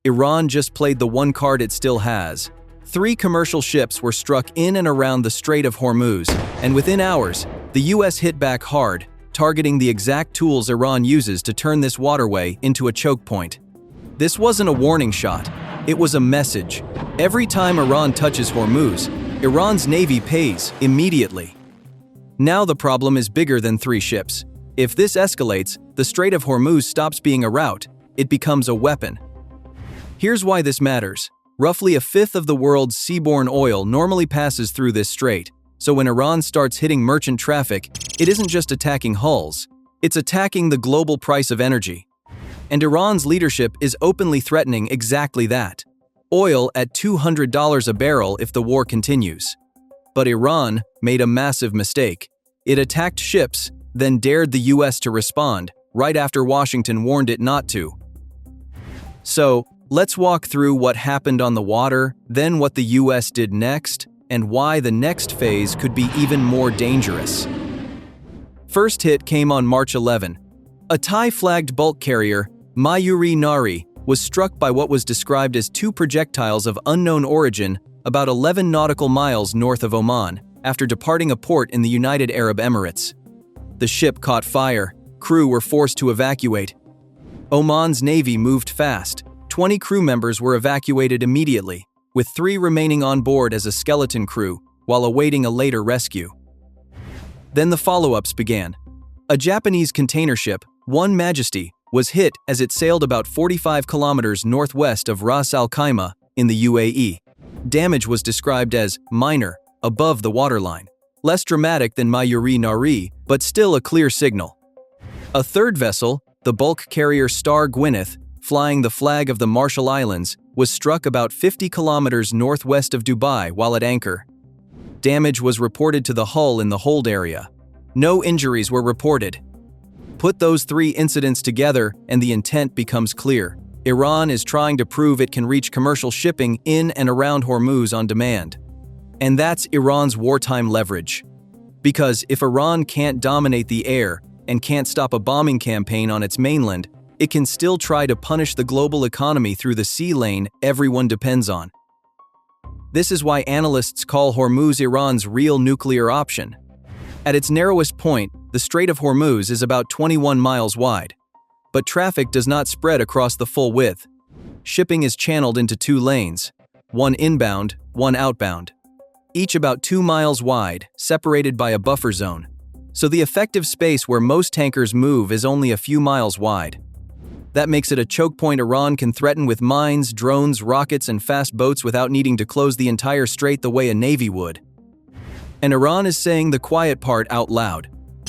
Iran just played the one card it still has. 3 commercial ships were struck in and around the Strait of Hormuz, and within hours, the US hit back hard, targeting the exact tools Iran uses to turn this waterway into a choke point. This wasn't a warning shot, it was a message. Every time Iran touches Hormuz, Iran's navy pays immediately. Now the problem is bigger than 3 ships. If this escalates, the Strait of Hormuz stops being a route, it becomes a weapon. Here's why this matters. Roughly a fifth of the world's seaborne oil normally passes through this strait, so when Iran starts hitting merchant traffic, it isn't just attacking hulls, it's attacking the global price of energy. And Iran's leadership is openly threatening exactly that. Oil at $200 a barrel if the war continues. But Iran made a massive mistake. It attacked ships, then dared the US to respond, right after Washington warned it not to. So, let's walk through what happened on the water, then what the US did next, and why the next phase could be even more dangerous. First hit came on March 11. A Thai-flagged bulk carrier, Mayuri Nari, was struck by what was described as 2 projectiles of unknown origin about 11 nautical miles north of Oman, after departing a port in the United Arab Emirates. The ship caught fire, crew were forced to evacuate. Oman's navy moved fast. 20 crew members were evacuated immediately, with 3 remaining on board as a skeleton crew, while awaiting a later rescue. Then the follow-ups began. A Japanese container ship, One Majesty, was hit as it sailed about 45 kilometers northwest of Ras Al Khaimah in the UAE. Damage was described as minor, above the waterline. Less dramatic than Mayuri Nari, but still a clear signal. A third vessel, the bulk carrier Star Gwyneth, flying the flag of the Marshall Islands, was struck about 50 kilometers northwest of Dubai while at anchor. Damage was reported to the hull in the hold area. No injuries were reported. Put those 3 incidents together and the intent becomes clear. Iran is trying to prove it can reach commercial shipping in and around Hormuz on demand. And that's Iran's wartime leverage. Because if Iran can't dominate the air and can't stop a bombing campaign on its mainland, it can still try to punish the global economy through the sea lane everyone depends on. This is why analysts call Hormuz Iran's real nuclear option. At its narrowest point, the Strait of Hormuz is about 21 miles wide. But traffic does not spread across the full width. Shipping is channeled into 2 lanes, one inbound, one outbound. Each about 2 miles wide, separated by a buffer zone. So the effective space where most tankers move is only a few miles wide. That makes it a choke point Iran can threaten with mines, drones, rockets, and fast boats without needing to close the entire strait the way a navy would. And Iran is saying the quiet part out loud.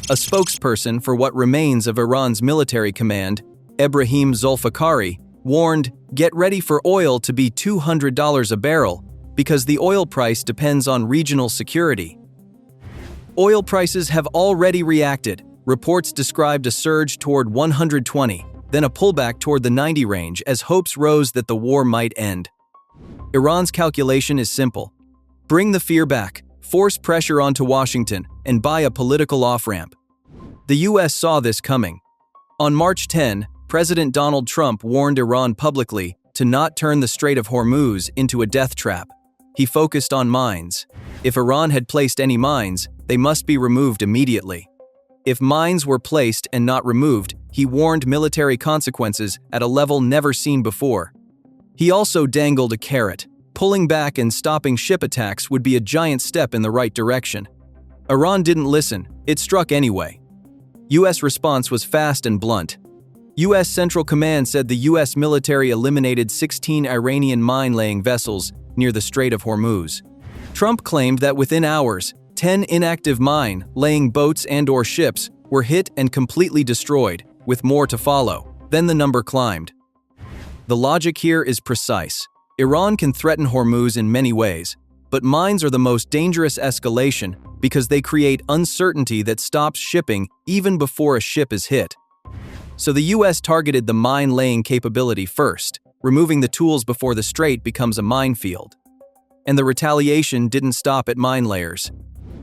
A spokesperson for what remains of Iran's military command, Ebrahim Zulfikari, warned, "Get ready for oil to be $200 a barrel, because the oil price depends on regional security." Oil prices have already reacted. Reports described a surge toward 120, then a pullback toward the 90 range as hopes rose that the war might end. Iran's calculation is simple. Bring the fear back, force pressure onto Washington, and buy a political off-ramp. The US saw this coming. On March 10, President Donald Trump warned Iran publicly to not turn the Strait of Hormuz into a death trap. He focused on mines. If Iran had placed any mines, they must be removed immediately. If mines were placed and not removed, he warned military consequences at a level never seen before. He also dangled a carrot. Pulling back and stopping ship attacks would be a giant step in the right direction. Iran didn't listen, it struck anyway. US response was fast and blunt. US Central Command said the US military eliminated 16 Iranian mine-laying vessels near the Strait of Hormuz. Trump claimed that within hours, 10 inactive mine-laying boats and/or ships were hit and completely destroyed, with more to follow. Then the number climbed. The logic here is precise. Iran can threaten Hormuz in many ways, but mines are the most dangerous escalation because they create uncertainty that stops shipping even before a ship is hit. So the US targeted the mine-laying capability first, removing the tools before the strait becomes a minefield. And the retaliation didn't stop at mine layers.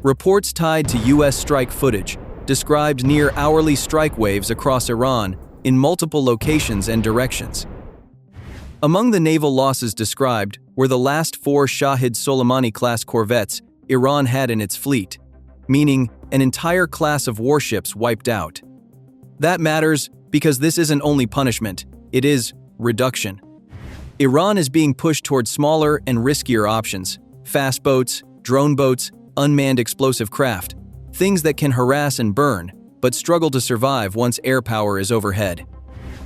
Reports tied to US strike footage described near-hourly strike waves across Iran in multiple locations and directions. Among the naval losses described were the last 4 Shahid Soleimani-class corvettes Iran had in its fleet, meaning an entire class of warships wiped out. That matters because this isn't only punishment, it is reduction. Iran is being pushed toward smaller and riskier options: fast boats, drone boats, unmanned explosive craft, things that can harass and burn, but struggle to survive once air power is overhead.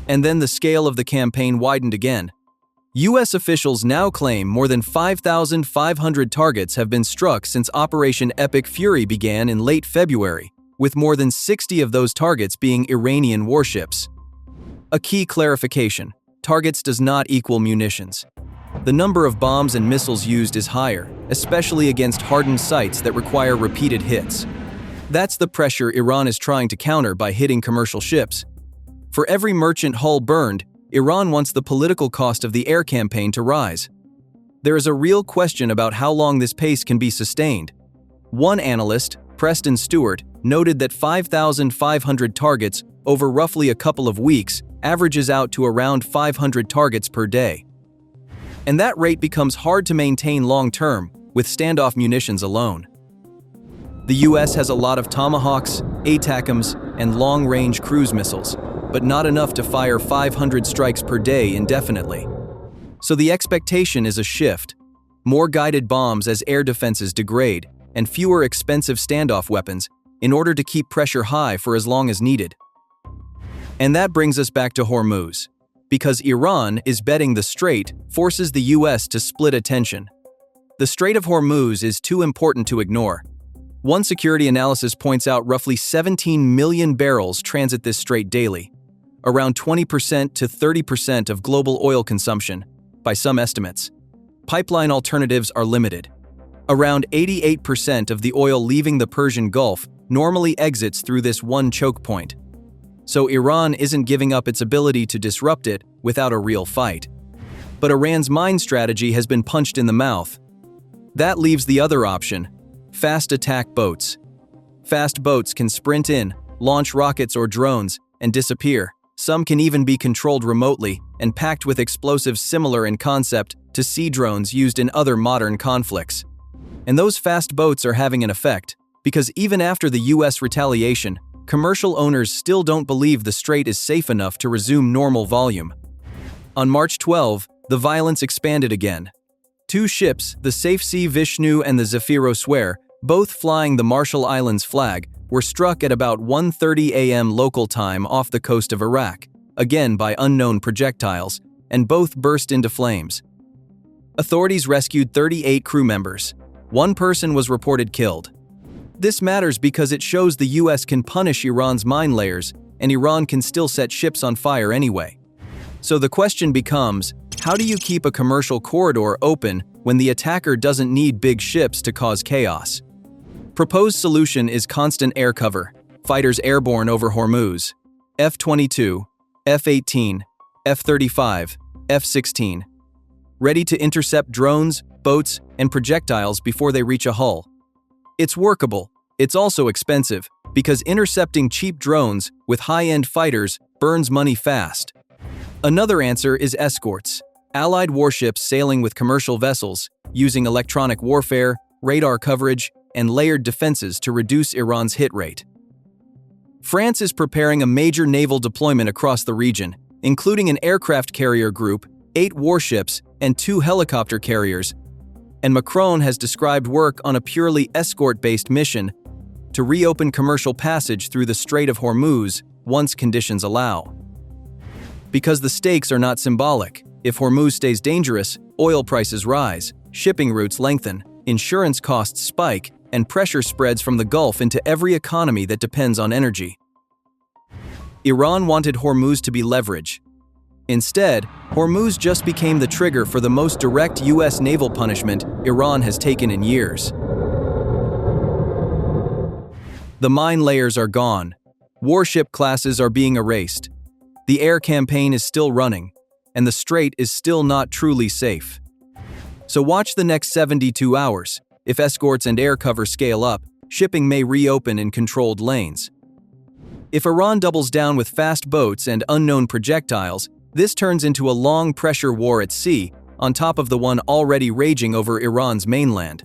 And then the scale of the campaign widened again. U.S. officials now claim more than 5,500 targets have been struck since Operation Epic Fury began in late February, with more than 60 of those targets being Iranian warships. A key clarification: targets does not equal munitions. The number of bombs and missiles used is higher, especially against hardened sites that require repeated hits. That's the pressure Iran is trying to counter by hitting commercial ships. For every merchant hull burned, Iran wants the political cost of the air campaign to rise. There is a real question about how long this pace can be sustained. One analyst, Preston Stewart, noted that 5,500 targets over roughly a couple of weeks averages out to around 500 targets per day. And that rate becomes hard to maintain long-term with standoff munitions alone. The US has a lot of Tomahawks, ATACMS, and long-range cruise missiles, but not enough to fire 500 strikes per day indefinitely. So the expectation is a shift: more guided bombs as air defenses degrade, and fewer expensive standoff weapons in order to keep pressure high for as long as needed. And that brings us back to Hormuz, because Iran is betting the strait forces the US to split attention. The Strait of Hormuz is too important to ignore. One security analysis points out roughly 17 million barrels transit this strait daily, around 20% to 30% of global oil consumption, by some estimates. Pipeline alternatives are limited. Around 88% of the oil leaving the Persian Gulf normally exits through this one choke point. So Iran isn't giving up its ability to disrupt it without a real fight. But Iran's mine strategy has been punched in the mouth. That leaves the other option: fast attack boats. Fast boats can sprint in, launch rockets or drones, and disappear. Some can even be controlled remotely and packed with explosives similar in concept to sea drones used in other modern conflicts. And those fast boats are having an effect, because even after the US retaliation, commercial owners still don't believe the strait is safe enough to resume normal volume. On March 12, the violence expanded again. 2 ships, the Safe Sea Vishnu and the Zafiro Swear, both flying the Marshall Islands flag, were struck at about 1:30 a.m. local time off the coast of Iraq, again by unknown projectiles, and both burst into flames. Authorities rescued 38 crew members. 1 person was reported killed. This matters because it shows the US can punish Iran's mine layers, and Iran can still set ships on fire anyway. So the question becomes, how do you keep a commercial corridor open when the attacker doesn't need big ships to cause chaos? Proposed solution is constant air cover, fighters airborne over Hormuz, F-22, F-18, F-35, F-16, ready to intercept drones, boats, and projectiles before they reach a hull. It's workable. It's also expensive, because intercepting cheap drones with high-end fighters burns money fast. Another answer is escorts, Allied warships sailing with commercial vessels, using electronic warfare, radar coverage, and layered defenses to reduce Iran's hit rate. France is preparing a major naval deployment across the region, including an aircraft carrier group, 8 warships, and 2 helicopter carriers, and Macron has described work on a purely escort-based mission to reopen commercial passage through the Strait of Hormuz once conditions allow. Because the stakes are not symbolic. If Hormuz stays dangerous, oil prices rise, shipping routes lengthen, insurance costs spike, and pressure spreads from the Gulf into every economy that depends on energy. Iran wanted Hormuz to be leverage. Instead, Hormuz just became the trigger for the most direct US naval punishment Iran has taken in years. The mine layers are gone. Warship classes are being erased. The air campaign is still running, and the strait is still not truly safe. So watch the next 72 hours. If escorts and air cover scale up, shipping may reopen in controlled lanes. If Iran doubles down with fast boats and unknown projectiles, This turns into a long pressure war at sea, on top of the one already raging over Iran's mainland.